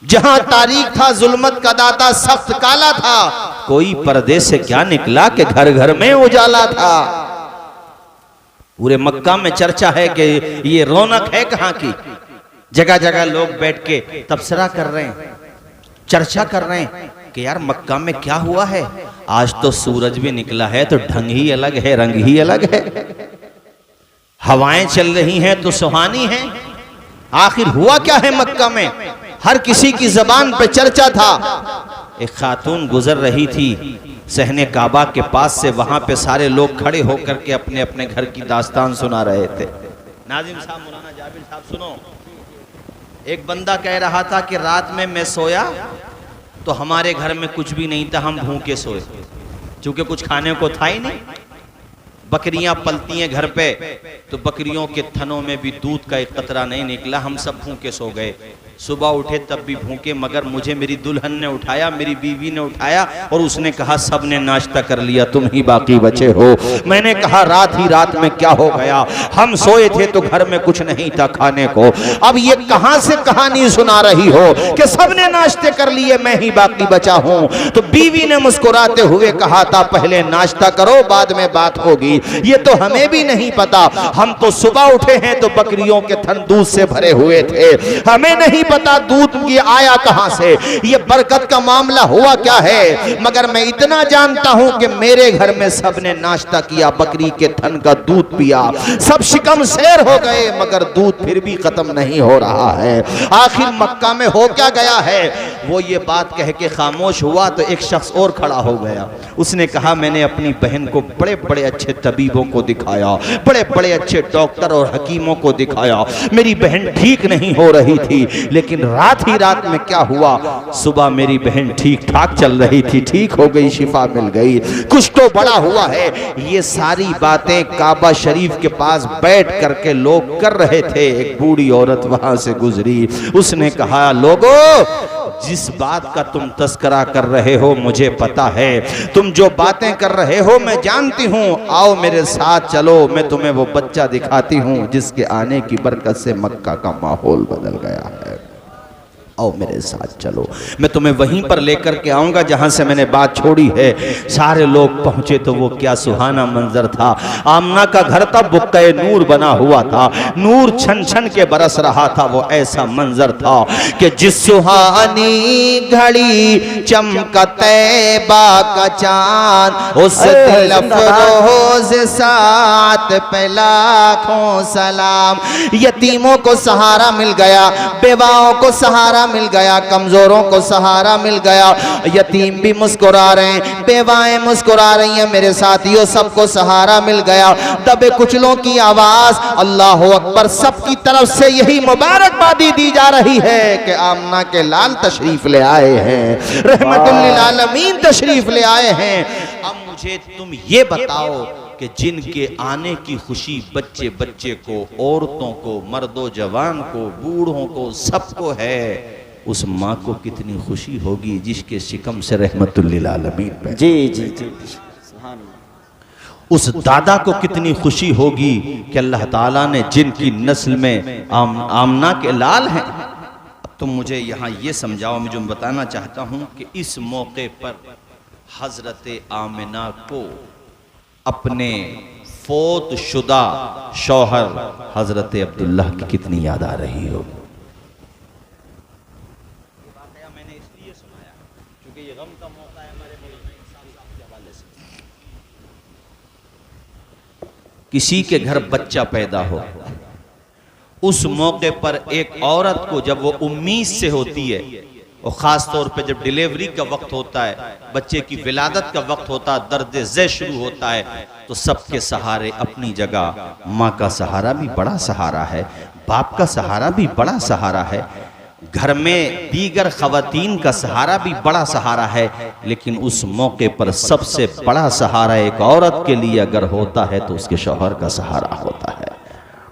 जहां तारीख था जुल्मत का दाता सख्त काला था, कोई पर्दे से क्या निकला कि घर घर में उजाला था। पूरे मक्का में चर्चा है कि ये रौनक है कहां की। जगह जगह लोग बैठ के तबसरा कर रहे हैं, चर्चा कर रहे हैं कि यार मक्का में क्या हुआ है। आज तो सूरज भी निकला है तो ढंग ही अलग है, रंग ही अलग है, हवाएं चल रही हैं तो सुहानी है। आखिर हुआ क्या है मक्का में, हर किसी की जबान पे चर्चा था। एक खातून गुजर रही थी सहने काबा के पास से, वहां पे सारे लोग खड़े होकर के अपने अपने घर की दास्तान सुना रहे थे। नाजिम साहब, मौलाना जाबिर साहब सुनो। एक बंदा कह रहा था कि रात में मैं सोया तो हमारे घर में कुछ भी नहीं था, हम भूखे सोए, क्योंकि कुछ खाने को था ही नहीं। बकरियां पलती हैं घर पे, तो बकरियों के थनों में भी दूध का एक कतरा नहीं निकला, हम सब भूखे सो गए। सुबह उठे तब भी भूखे, मगर मुझे मेरी दुल्हन ने उठाया, मेरी बीवी ने उठाया और उसने कहा सब ने नाश्ता कर लिया, तुम ही बाकी बचे हो। मैंने कहा रात ही रात में क्या हो गया, हम सोए थे तो घर में कुछ नहीं था खाने को। अब ये कहां से कहानी सुना रही हो कि सब ने नाश्ते कर लिए, मैं ही बाकी बचा हूं। तो बीवी ने मुस्कुराते हुए कहा था पहले नाश्ता करो बाद में बात होगी। ये तो हमें भी नहीं पता, हम तो सुबह उठे हैं तो बकरियों के थन दूध से भरे हुए थे, हमें नहीं पता दूध ये आया कहां से, ये बरकत का मामला हुआ क्या है। मगर मैं इतना जानता हूं कि मेरे घर में सबने नाश्ता किया, बकरी के थन का दूध पिया, सब शिकम शेर हो गए, मगर दूध फिर भी खत्म नहीं हो रहा है। आखिर मक्का में हो क्या गया है। वो ये बात कह के खामोश हुआ तो एक शख्स और खड़ा हो गया। उसने कहा मैंने अपनी बहन को बड़े बड़े अच्छे तबीबों को दिखाया, बड़े बड़े अच्छे डॉक्टर और हकीमों को दिखाया, मेरी बहन ठीक नहीं हो रही थी। लेकिन रात ही रात में क्या हुआ, सुबह मेरी बहन ठीक ठाक चल रही थी, ठीक हो गई, शिफा मिल गई, कुछ तो बड़ा हुआ है। ये सारी बातें काबा शरीफ के पास बैठ करके लोग कर रहे थे। एक बूढ़ी औरत वहां से गुजरी, उसने कहा लोगों जिस बात का तुम तस्करा कर रहे हो मुझे पता है, तुम जो बातें कर रहे हो मैं जानती हूँ, आओ मेरे साथ चलो, मैं तुम्हें वो बच्चा दिखाती हूँ जिसके आने की बरकत से मक्का का माहौल बदल गया है। आओ मेरे साथ चलो, मैं तुम्हें वहीं पर लेकर के आऊंगा जहां से मैंने बात छोड़ी है। सारे लोग पहुंचे तो वो क्या सुहाना मंजर था। आमना का घर था, बुक्के नूर बना हुआ था, नूर छन छन के बरस रहा था। वो ऐसा मंजर था कि जिस सुहानी घड़ी चमका तैबा का चांद, उस दिल अफरोज साथ पे लाखों सलाम। यतीमों को सहारा मिल गया, बेवाओं को सहारा मिल गया, कमजोरों को सहारा मिल गया। यतीम भी मुस्कुरा रहे हैं, बेवाएं मुस्कुरा रही हैं, मेरे साथियों सबको सहारा मिल गया। दबे कुचलों की आवाज अल्लाह अकबर, सबकी तरफ से यही मुबारकबादी दी जा रही है कि आमना के लाल तशरीफ ले आए हैं, रहमतुल लिल आलमीन तशरीफ ले आए हैं। अब मुझे तुम ये बताओ कि जिनके आने की खुशी बच्चे बच्चे को, औरतों को, मर्दो जवान को, बूढ़ों को, सबको है, उस माँ को कितनी खुशी होगी जिसके शिकम से रहमतुल लिल आलमीन पे। जी जी जी। उस दादा को कितनी खुशी होगी कि अल्लाह ताला ने जिनकी नस्ल में आमना के लाल हैं। अब तुम मुझे यहाँ ये समझाओ, मैं जो बताना चाहता हूँ कि इस मौके पर हजरत आमिना को अपने फोत शुदा शौहर हजरत अब्दुल्ला की कितनी याद आ रही हो। मैंने इसलिए सुनाया क्योंकि ये गम का मौका है हमारे के हवाले से। किसी के घर बच्चा पैदा हो, उस मौके पर एक औरत को जब वो उम्मीद से होती है, और ख़ास तौर पे जब डिलीवरी का वक्त होता है, बच्चे की विलादत का वक्त होता है, दर्द ज़े शुरू होता है, तो सबके सहारे अपनी जगह माँ का सहारा भी बड़ा सहारा है, बाप का सहारा भी बड़ा सहारा है, घर में दीगर ख़वातीन का सहारा भी बड़ा सहारा है। लेकिन उस मौके पर सबसे बड़ा सहारा एक औरत के लिए अगर होता है तो उसके शौहर का सहारा होता है।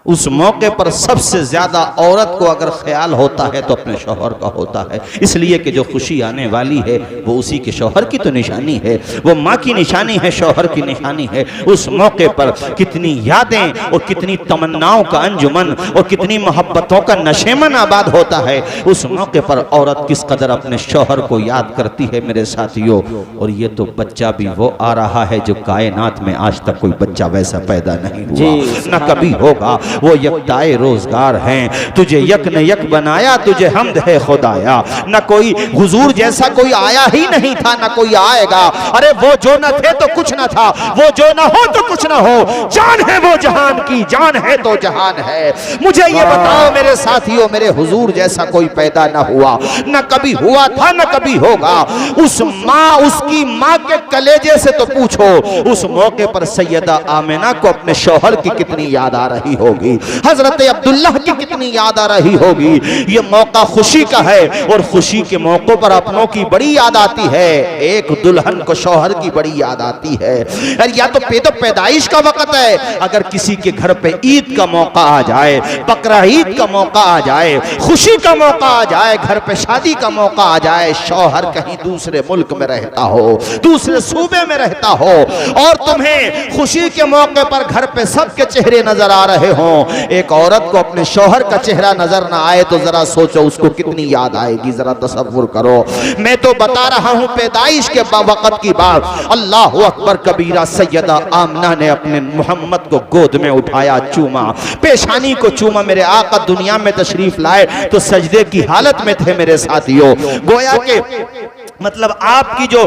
उस मौके पर सबसे ज्यादा औरत को अगर ख्याल होता है तो अपने शौहर का होता है, इसलिए कि जो खुशी आने वाली है वो उसी के शौहर की तो निशानी है, वो माँ की निशानी है, शौहर की निशानी है। उस मौके पर कितनी यादें और कितनी तमन्नाओं का अंजुमन और कितनी मोहब्बतों का नशेमन आबाद होता है। उस मौके पर औरत किस कदर अपने शौहर को याद करती है मेरे साथियों। और ये तो बच्चा भी वो आ रहा है जो कायनात में आज तक कोई बच्चा वैसा पैदा नहीं हुआ, न कभी होगा। वो यकताए रोजगार हैं, तुझे यक न यक बनाया, तुझे हमद है खुदाया। न कोई हुजूर जैसा कोई आया ही नहीं था, न कोई आएगा। अरे वो जो न थे तो कुछ न था, वो जो न हो तो कुछ न हो। जान है वो जहान की, जान है तो जहान है। मुझे ये बताओ मेरे साथियों, मेरे हुजूर जैसा कोई पैदा न हुआ, न कभी हुआ था, न कभी होगा। उस माँ, उसकी माँ के कलेजे से तो पूछो, उस मौके पर सैयदा आमिना को अपने शौहर की कितनी याद आ रही होगी, हजरत अब्दुल्लाह की कितनी याद आ रही होगी। ये मौका खुशी का है और खुशी के मौकों पर अपनों की बड़ी याद आती है। एक दुल्हन को शौहर की बड़ी याद आती है। या तो पैदाइश का वक्त है, अगर किसी के घर पे ईद का मौका आ जाए, बकरा ईद का मौका आ जाए, खुशी का मौका आ जाए, घर पे शादी का मौका आ जाए, शौहर कहीं दूसरे मुल्क में रहता हो, दूसरे सूबे में रहता हो और तुम्हें खुशी के मौके पर घर पे सबके चेहरे नजर आ रहे हो, एक औरत को अपने शौहर का चेहरा नजर ना आए तो जरा सोचो उसको कितनी याद आएगी, जरा तसव्वुर करो। मैं तो बता रहा हूं पैदाइश के वक्त की बात। अल्लाह अकबर कबीरा, सैयदा आमना ने अपने मोहम्मद को गोद में उठाया, चूमा, पेशानी को चूमा। मेरे आका दुनिया में तशरीफ लाए तो सजदे की हालत में थे मेरे साथियों। गोया के मतलब आपकी जो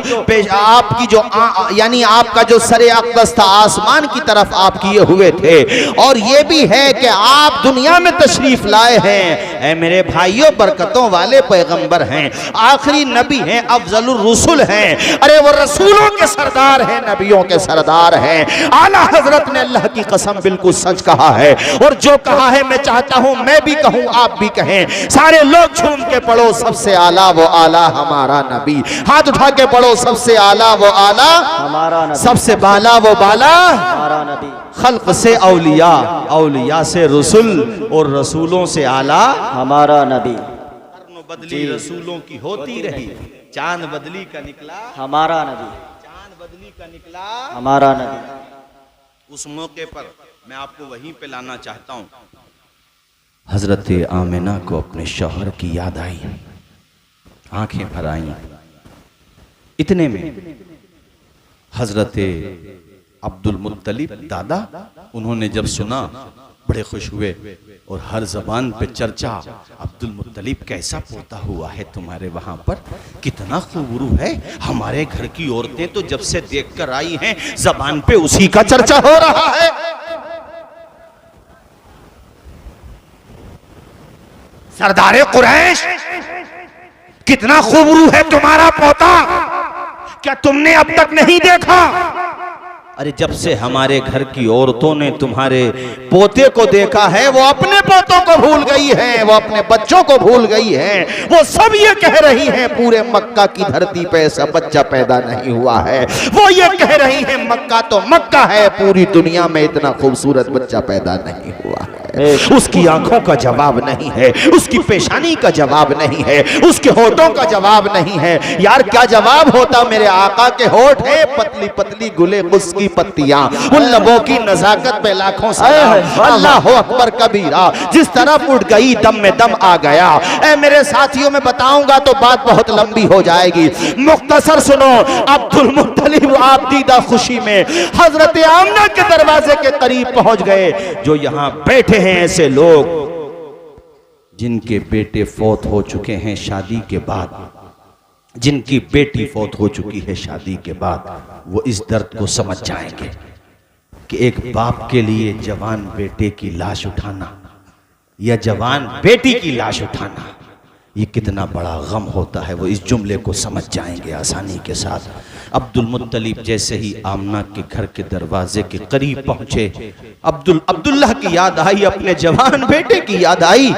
यानी आपका जो सरे अक़दस था आसमान की तरफ आप किए हुए थे। और ये भी है कि आप दुनिया में तशरीफ लाए हैं। ऐ मेरे भाइयों, बरकतों वाले पैगंबर हैं, आखिरी नबी हैं, अफजलुर रसूल हैं। अरे वो रसूलों के सरदार हैं, नबियों के सरदार हैं। आला हजरत ने अल्लाह की कसम बिल्कुल सच कहा है। और जो कहा है मैं चाहता हूं मैं भी कहूं, आप भी कहें, सारे लोग झूम के पढ़ो, सबसे आला वो आला हमारा नबी। हाथ उठा के पढ़ो, सबसे आला वो आला हमारा नबी, सबसे बाला वो बाला हमारा नबी। खल्क से औलिया, औलिया से रसूल और रसूलों से आला हमारा नबी। बदली रसूलों की होती रही, चांद बदली का निकला हमारा नबी, चांद बदली का निकला हमारा नबी। उस मौके पर मैं आपको वहीं पे लाना चाहता हूं। हजरत आमिना को अपने शौहर की याद आई, आंखें भर आईं। इतने में हजरत अब्दुल मुत्तलिब दादा, उन्होंने जब सुना बड़े खुश हुए और हर जबान पे चर्चा, अब्दुल मुत्तलिब कैसा पोता हुआ है तुम्हारे वहां पर, कितना खूबरू है। हमारे घर की औरतें तो जब से देखकर आई हैं जबान पे उसी का चर्चा हो रहा है। सरदारे कुरैश, कितना खूबरू है तुम्हारा पोता, क्या तुमने अब तक नहीं देखा? अरे जब से हमारे घर की औरतों ने तुम्हारे पोते को देखा है वो अपने पोतों को भूल गई हैं, वो अपने बच्चों को भूल गई हैं। वो सब ये कह रही हैं पूरे मक्का की धरती पे ऐसा बच्चा पैदा नहीं हुआ है। वो ये कह रही हैं मक्का तो मक्का है, पूरी दुनिया में इतना खूबसूरत बच्चा पैदा नहीं हुआ है। उसकी आंखों का जवाब नहीं है, उसकी पेशानी का जवाब नहीं है, उसके होठों का जवाब नहीं है। यार क्या जवाब होता? मेरे आका के होठ है पतली पतली गुले उसकी पत्तियां, उन लबों की नजाकत पे लाखों सलाम। अल्लाह अकबर कबीरा, जिस तरफ उठ गई दम में दम आ गया। ऐ मेरे साथियों, में बताऊंगा तो बात बहुत लंबी हो जाएगी, मुख्तसर सुनो। अब्दुल मुत्तलिब आप दीदा खुशी में हजरत आमना के दरवाजे के करीब पहुंच गए। जो यहाँ बैठे हैं ऐसे लोग जिनके बेटे फौत हो चुके हैं शादी के बाद, जिनकी बेटी फौत हो चुकी है शादी के बाद, वो इस दर्द को समझ जाएंगे कि एक बाप के लिए जवान बेटे की लाश उठाना या जवान बेटी की लाश उठाना ये कितना बड़ा गम होता है। वो इस जुमले को समझ जाएंगे आसानी के साथ। अब्दुल मुत्तलिब जैसे ही आमना के घर के दरवाजे के करीब पहुंचे, अब्दुल्लाह की याद आई, अपने जवान बेटे की याद आई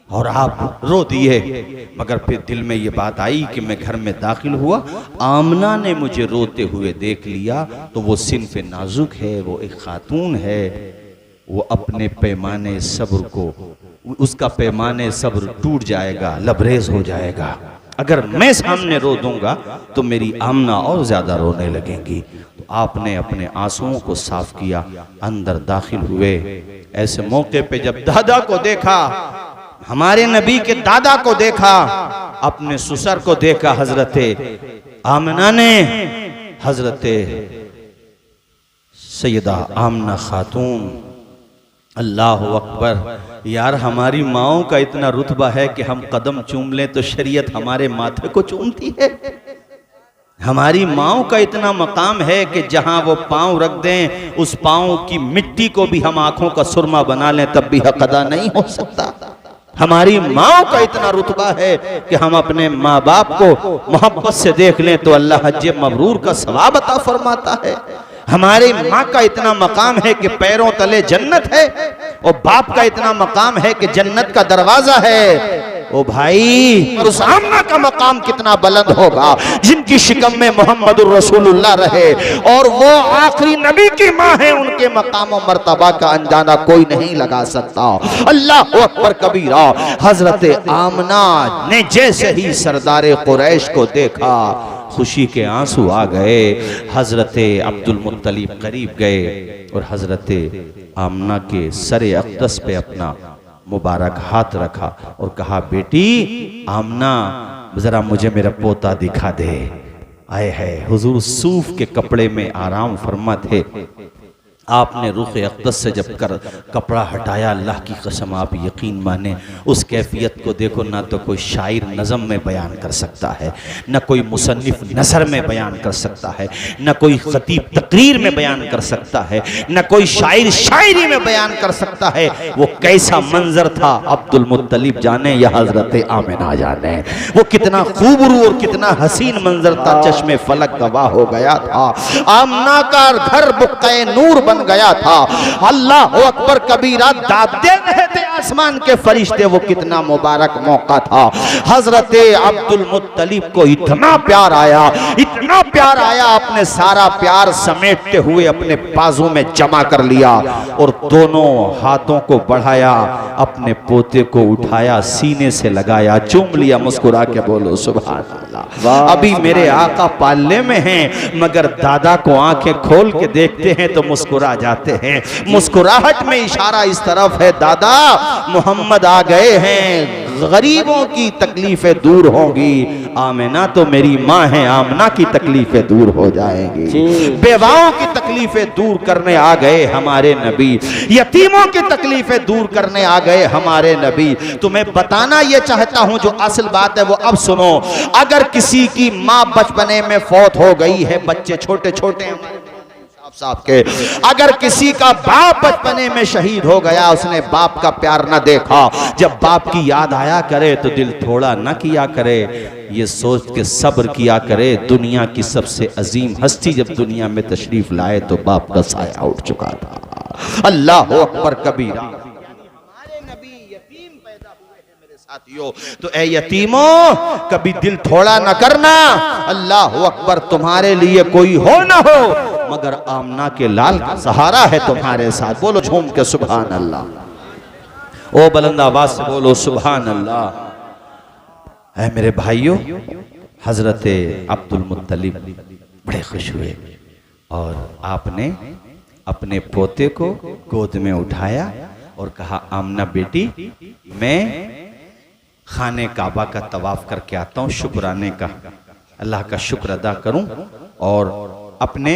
और आप रो दिए। मगर फिर दिल में ये बात आई कि मैं घर में दाखिल हुआ, आमना ने मुझे रोते हुए देख लिया तो वो सिन्फ नाजुक है, वो एक खातून है, वो अपने पैमाने सब्र को, उसका पैमाने सब्र टूट जाएगा, लबरेज हो जाएगा। अगर मैं सामने रो दूंगा तो मेरी आमना और ज्यादा रोने लगेंगी। तो आपने अपने आंसुओं को साफ किया, अंदर दाखिल हुए। ऐसे मौके पे जब दादा को देखा, हमारे नबी के दादा को देखा, अपने ससुर को देखा, हजरते आमना ने, हजरते सैयदा आमना खातून, अल्लाह अकबर। यार हमारी माओं का इतना रुतबा है कि हम कदम चूम लें तो शरीयत हमारे माथे को चूमती है। हमारी माओं का इतना मकाम है कि जहां वो पांव रख दें, उस पांव की मिट्टी को भी हम आंखों का सुरमा बना लें तब भी हक अदा नहीं हो सकता। हमारी माओं का इतना रुतबा है कि हम अपने माँ बाप को मोहब्बत से देख लें तो अल्लाह हज्जे मबरूर का सवाब अता फरमाता है। हमारी माँ का इतना मकाम है कि पैरों तले जन्नत है, और बाप का इतना मकाम है कि जन्नत का दरवाजा है। ओ भाई, और उस आमना का मकाम कितना बुलंद होगा जिनकी शिकम में मोहम्मदुर रसूलुल्लाह रहे और वो आखिरी नबी की माँ है। उनके मकाम और मर्तबा का अंजाना कोई नहीं लगा सकता। अल्लाह अकबर कबीरा। हजरत आमना ने जैसे ही सरदार कुरैश को देखा, खुशी के आंसू आ गए। हजरत अब्दुल मुत्तलिब करीब गए और हजरत आमना के सरे अक़दस पे अपना मुबारक हाथ रखा और कहा, बेटी आमना जरा मुझे मेरा पोता दिखा दे। आए है हुजूर सूफ के कपड़े में आराम फरमा थे। आपने रुख अक़दस से जब कर कपड़ा हटाया, अल्लाह की कसम आप यकीन माने उस कैफियत को देखो, ना तो कोई शायर नज़म में बयान कर सकता है, ना कोई मुसन्निफ नसर में बयान कर सकता है, ना कोई खतीब तकरीर में बयान कर सकता है, ना कोई शायर शायरी में बयान कर सकता है। वो कैसा मंजर था अब्दुल मुत्तलिब जाने या हजरत आमिना जाने, वो कितना खूबरू और कितना हसीन मंजर था। चश्मे फलक गवाह हो गया था। आमना का घर बुक्के नूर बन गया था। अल्लाह अकबर कबीरा। दाद दे रहे थे आसमान के फरिश्ते, वो कितना मुबारक मौका था। हजरत अब्दुल मुत्तलिब को इतना प्यार आया, इतना प्यार आया, अपने सारा प्यार समेटते हुए अपने बाजू में जमा कर लिया और दोनों हाथों को बढ़ाया, अपने पोते को उठाया, सीने से लगाया, चूम लिया, मुस्कुरा के बोलो सुभान अल्लाह। अभी मेरे आका पालने में हैं, मगर दादा को आंखें खोल के देखते हैं तो मुस्कुरा जाते हैं। मुस्कुराहट में इशारा इस तरफ है, दादा मोहम्मद आ गए हैं, गरीबों की तकलीफें दूर होंगी। आमिना तो मेरी माँ है, आमना की तकलीफें दूर हो जाएंगी। बेवाओं की तकलीफें दूर करने आ गए हमारे नबी, यतीमों की तकलीफें दूर करने आ गए हमारे नबी। तुम्हें बताना ये चाहता हूं, जो असल बात है वो अब सुनो। अगर किसी की माँ बचपने में फौत हो गई है, बच्चे छोटे छोटे साहब के, अगर किसी का बाप बचपने में शहीद हो गया, उसने बाप का प्यार न देखा, जब बाप की याद आया करे तो दिल थोड़ा न किया करे, ये सोच के सब्र किया करे। दुनिया की सबसे अजीम हस्ती जब दुनिया में तशरीफ लाए तो बाप का साया उठ चुका था। अल्लाह अकबर कबीरा। साथियों, तो ए यतीमों, कभी दिल थोड़ा न करना। अल्लाह अकबर, तुम्हारे लिए कोई हो ना हो, मगर आमना के लाल का सहारा है तुम्हारे साथ। बोलो झूम के सुभान अल्लाह। ओ बुलंद आवाज से बोलो सुभान अल्लाह। ऐ मेरे भाइयों, हजरत अब्दुल मुत्तलिब बड़े खुश हुए और आपने अपने पोते को गोद में उठाया और कहा, आमना बेटी, मैं खाने काबा का तवाफ करके आता हूँ, शुक्राने का, अल्लाह का शुक्र अदा करूं और अपने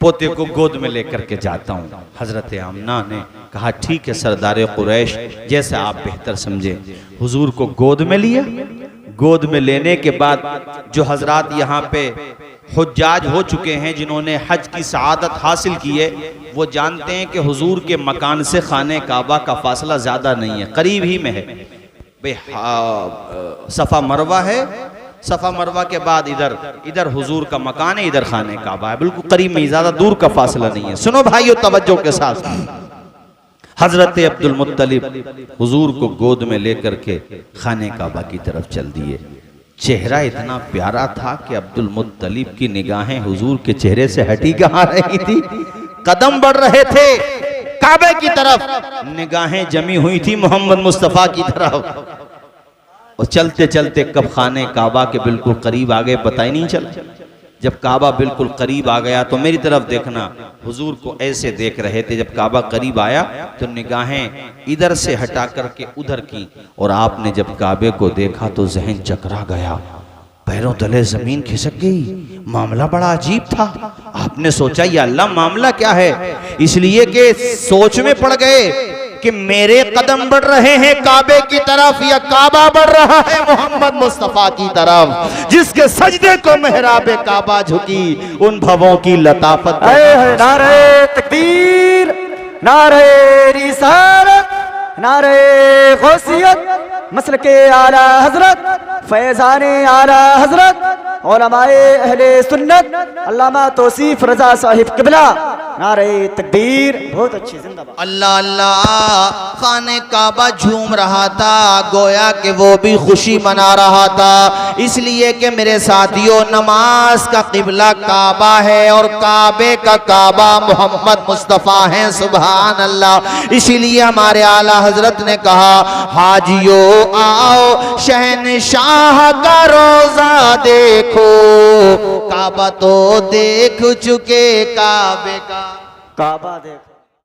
पोते को गोद में लेकर के जाता हूँ। हजरत आमना ने कहा, ठीक है सरदार कुरैश, जैसे आप बेहतर समझे। हुजूर को गोद में लिया। गोद में लेने के बाद जो हजरात यहाँ पे हुज्जाज हो चुके हैं, जिन्होंने हज की सआदत हासिल की है, वो जानते हैं कि हुजूर के मकान से खाने काबा का फासला ज्यादा नहीं है, करीब ही में है। सफा मरवा है, सफा मरवा के बाद इधर हुजूर का मकान है, इधर खाने काबा है, बिल्कुल करीब में, ज्यादा दूर का फासला नहीं है। सुनो भाइयों तवज्जो के साथ, हजरत अब्दुल मुत्तलिब हुजूर को गोद में लेकर के खाने काबा की तरफ चल दिए। चेहरा इतना प्यारा था कि अब्दुल मुत्तलिब की निगाहें हुजूर के चेहरे से हटी कहाँ रही थी। कदम बढ़ रहे थे, काबे की तरफ निगाहें जमी हुई थी मोहम्मद मुस्तफ़ा की तरफ, और चलते चलते कब खाने काबा के बिल्कुल करीब आ गए पता ही नहीं चला। जब काबा बिल्कुल करीब आ गया तो मेरी तरफ देखना, हुजूर को ऐसे देख रहे थे। जब काबा करीब आया तो निगाहें इधर से हटा करके उधर की, और आपने जब काबे को देखा तो जहन चकरा गया, पैरों तले जमीन खिसक गई। मामला बड़ा अजीब था। आपने सोचा या अल्लाह मामला क्या है, इसलिए कि सोच में पड़ गए कि मेरे कदम बढ़ रहे हैं काबे की तरफ या काबा बढ़ रहा है मोहम्मद मुस्तफा की तरफ, जिसके सजदे को मेहराबे काबा झुकी उन भवों की लताफत। नारे तकबीर, नारे रिसालत, नारे गौसियत, मसलके आला हजरत, फैजाने आला हजरत, उलमाए अहले सुन्नत, अल्लामा तौसीफ रजा साहिब किबला, नारे तकबीर। बहुत अच्छी, जिंदाबाद। अल्लाह अल्लाह, खाने काबा झूम रहा था, गोया कि वो भी खुशी मना रहा था, इसलिए कि मेरे साथियों नमाज का किबला काबा है और काबे का काबा मोहम्मद मुस्तफ़ा है। सुभान अल्लाह। इसीलिए हमारे आला हजरत ने कहा, हाजियों आओ शहनशाह का रोजा देखो, काबा तो देख चुके काबे का काबा देखो।